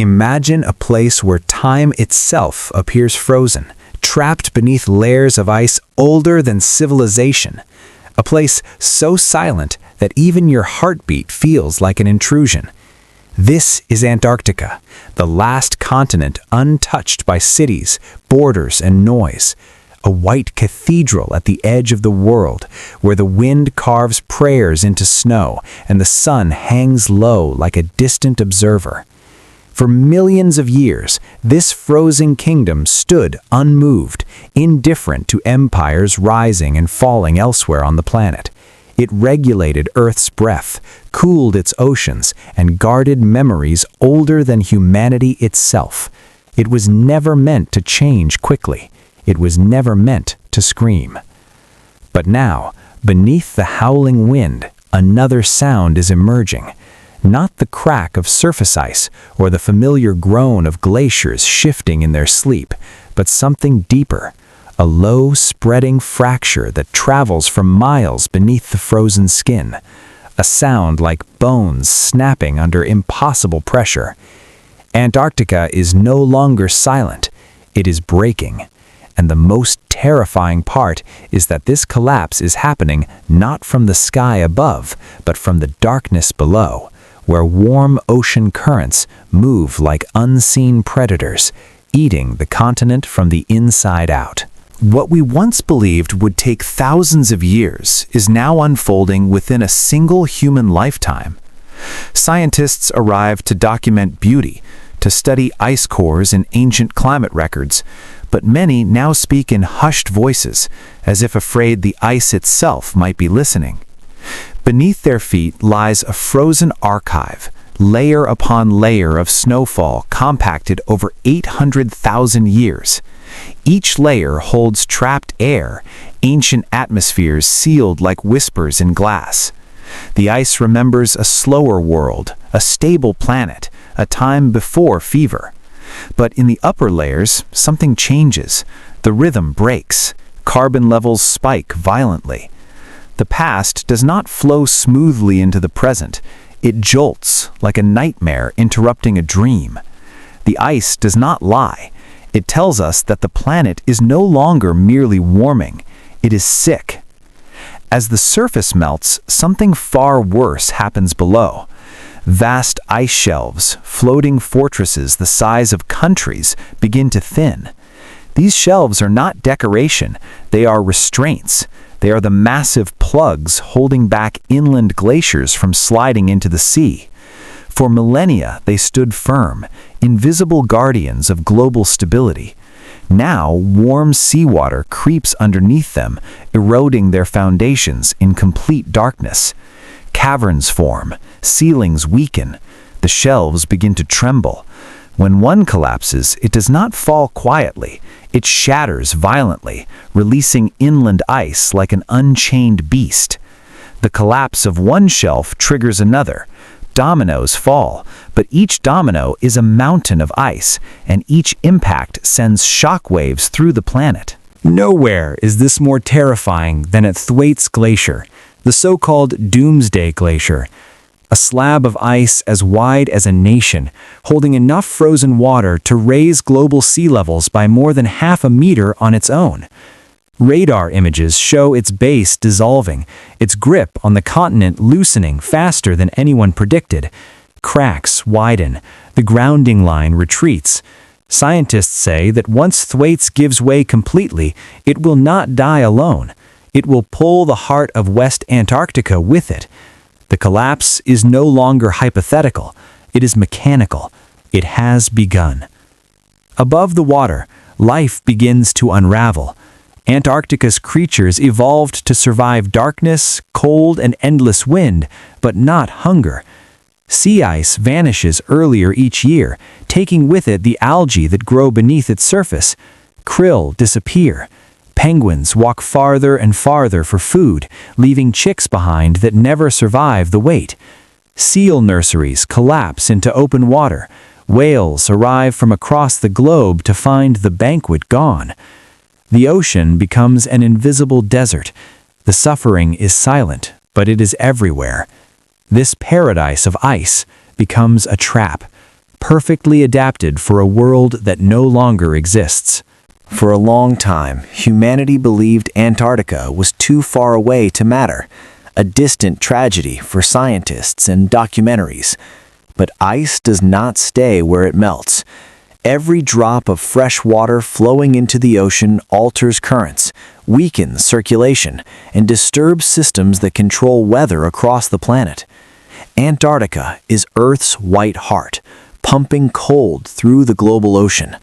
Imagine a place where time itself appears frozen, trapped beneath layers of ice older than civilization. A place so silent that even your heartbeat feels like an intrusion. This is Antarctica, the last continent untouched by cities, borders, and noise. A white cathedral at the edge of the world, where the wind carves prayers into snow and the sun hangs low like a distant observer. For millions of years, this frozen kingdom stood unmoved, indifferent to empires rising and falling elsewhere on the planet. It regulated Earth's breath, cooled its oceans, and guarded memories older than humanity itself. It was never meant to change quickly. It was never meant to scream. But now, beneath the howling wind, another sound is emerging. Not the crack of surface ice or the familiar groan of glaciers shifting in their sleep, but something deeper, a low, spreading fracture that travels for miles beneath the frozen skin, a sound like bones snapping under impossible pressure. Antarctica is no longer silent, it is breaking. And the most terrifying part is that this collapse is happening not from the sky above, but from the darkness below, where warm ocean currents move like unseen predators, eating the continent from the inside out. What we once believed would take thousands of years is now unfolding within a single human lifetime. Scientists arrived to document beauty, to study ice cores and ancient climate records, but many now speak in hushed voices, as if afraid the ice itself might be listening. Beneath their feet lies a frozen archive, layer upon layer of snowfall compacted over 800,000 years. Each layer holds trapped air, ancient atmospheres sealed like whispers in glass. The ice remembers a slower world, a stable planet, a time before fever. But in the upper layers, something changes. The rhythm breaks. Carbon levels spike violently. The past does not flow smoothly into the present. It jolts like a nightmare interrupting a dream. The ice does not lie. It tells us that the planet is no longer merely warming. It is sick. As the surface melts, something far worse happens below. Vast ice shelves, floating fortresses the size of countries, begin to thin. These shelves are not decoration, they are restraints. They are the massive plugs holding back inland glaciers from sliding into the sea. For millennia, they stood firm, invisible guardians of global stability. Now, warm seawater creeps underneath them, eroding their foundations in complete darkness. Caverns form, ceilings weaken, the shelves begin to tremble. When one collapses, it does not fall quietly. It shatters violently, releasing inland ice like an unchained beast. The collapse of one shelf triggers another. Dominoes fall, but each domino is a mountain of ice, and each impact sends shockwaves through the planet. Nowhere is this more terrifying than at Thwaites Glacier, the so-called Doomsday Glacier, a slab of ice as wide as a nation, holding enough frozen water to raise global sea levels by more than half a meter on its own. Radar images show its base dissolving, its grip on the continent loosening faster than anyone predicted. Cracks widen, the grounding line retreats. Scientists say that once Thwaites gives way completely, it will not die alone. It will pull the heart of West Antarctica with it. The collapse is no longer hypothetical. It is mechanical. It has begun. Above the water, life begins to unravel. Antarctica's creatures evolved to survive darkness, cold, and endless wind, but not hunger. Sea ice vanishes earlier each year, taking with it the algae that grow beneath its surface. Krill disappear. Penguins walk farther and farther for food, leaving chicks behind that never survive the wait. Seal nurseries collapse into open water. Whales arrive from across the globe to find the banquet gone. The ocean becomes an invisible desert. The suffering is silent, but it is everywhere. This paradise of ice becomes a trap. perfectly adapted for a world that no longer exists. For a long time, humanity believed Antarctica was too far away to matter, a distant tragedy for scientists and documentaries. But ice does not stay where it melts. Every drop of fresh water flowing into the ocean alters currents, weakens circulation, and disturbs systems that control weather across the planet. Antarctica is Earth's white heart, pumping cold through the global ocean.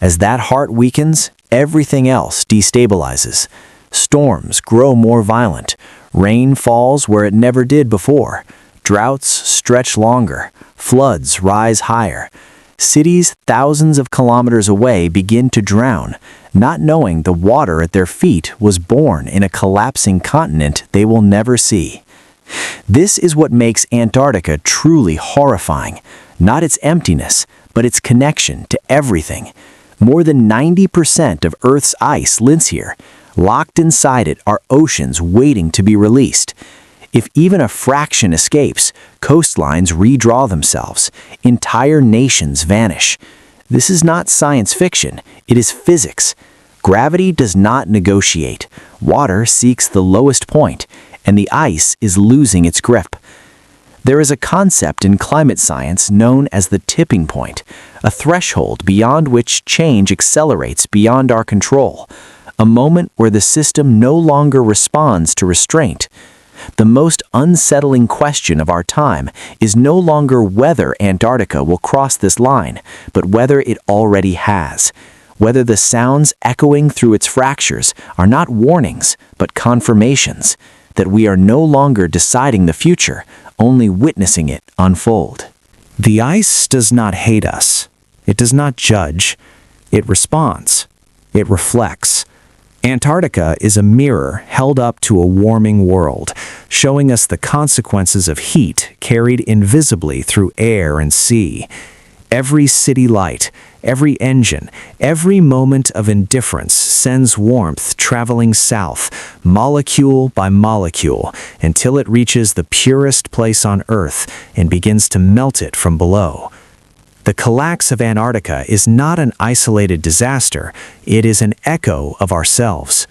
As that heart weakens, everything else destabilizes. Storms grow more violent, rain falls where it never did before, droughts stretch longer, floods rise higher. Cities thousands of kilometers away begin to drown, not knowing the water at their feet was born in a collapsing continent they will never see. This is what makes Antarctica truly horrifying, not its emptiness, but its connection to everything. More than 90% of Earth's ice lives here. Locked inside it are oceans waiting to be released. If even a fraction escapes, coastlines redraw themselves. Entire nations vanish. This is not science fiction, it is physics. Gravity does not negotiate. Water seeks the lowest point, and the ice is losing its grip. There is a concept in climate science known as the tipping point, a threshold beyond which change accelerates beyond our control, a moment where the system no longer responds to restraint. The most unsettling question of our time is no longer whether Antarctica will cross this line, but whether it already has. Whether the sounds echoing through its fractures are not warnings, but confirmations that we are no longer deciding the future, only witnessing it unfold. The ice does not hate us. It does not judge. It responds. It reflects. Antarctica is a mirror held up to a warming world, showing us the consequences of heat carried invisibly through air and sea. Every city light, every engine, every moment of indifference sends warmth traveling south, molecule by molecule, until it reaches the purest place on Earth and begins to melt it from below. The collapse of Antarctica is not an isolated disaster, it is an echo of ourselves.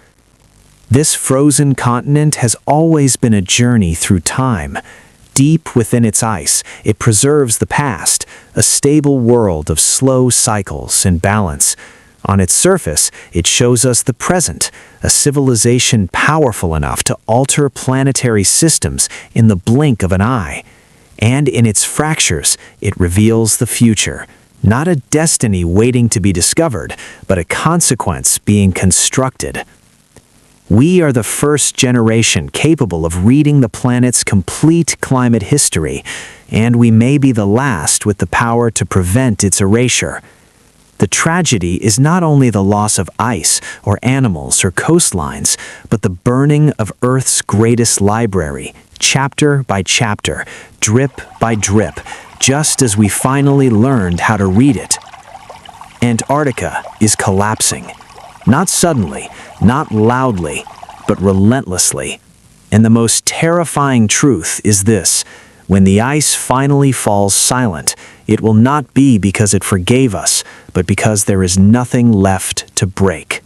This frozen continent has always been a journey through time. Deep within its ice, it preserves the past, a stable world of slow cycles and balance. On its surface, it shows us the present, a civilization powerful enough to alter planetary systems in the blink of an eye. And in its fractures, it reveals the future, not a destiny waiting to be discovered, but a consequence being constructed. We are the first generation capable of reading the planet's complete climate history, and we may be the last with the power to prevent its erasure. The tragedy is not only the loss of ice or animals or coastlines, but the burning of Earth's greatest library, chapter by chapter, drip by drip, just as we finally learned how to read it. Antarctica is collapsing. Not suddenly, not loudly, but relentlessly. And the most terrifying truth is this: when the ice finally falls silent, it will not be because it forgave us, but because there is nothing left to break.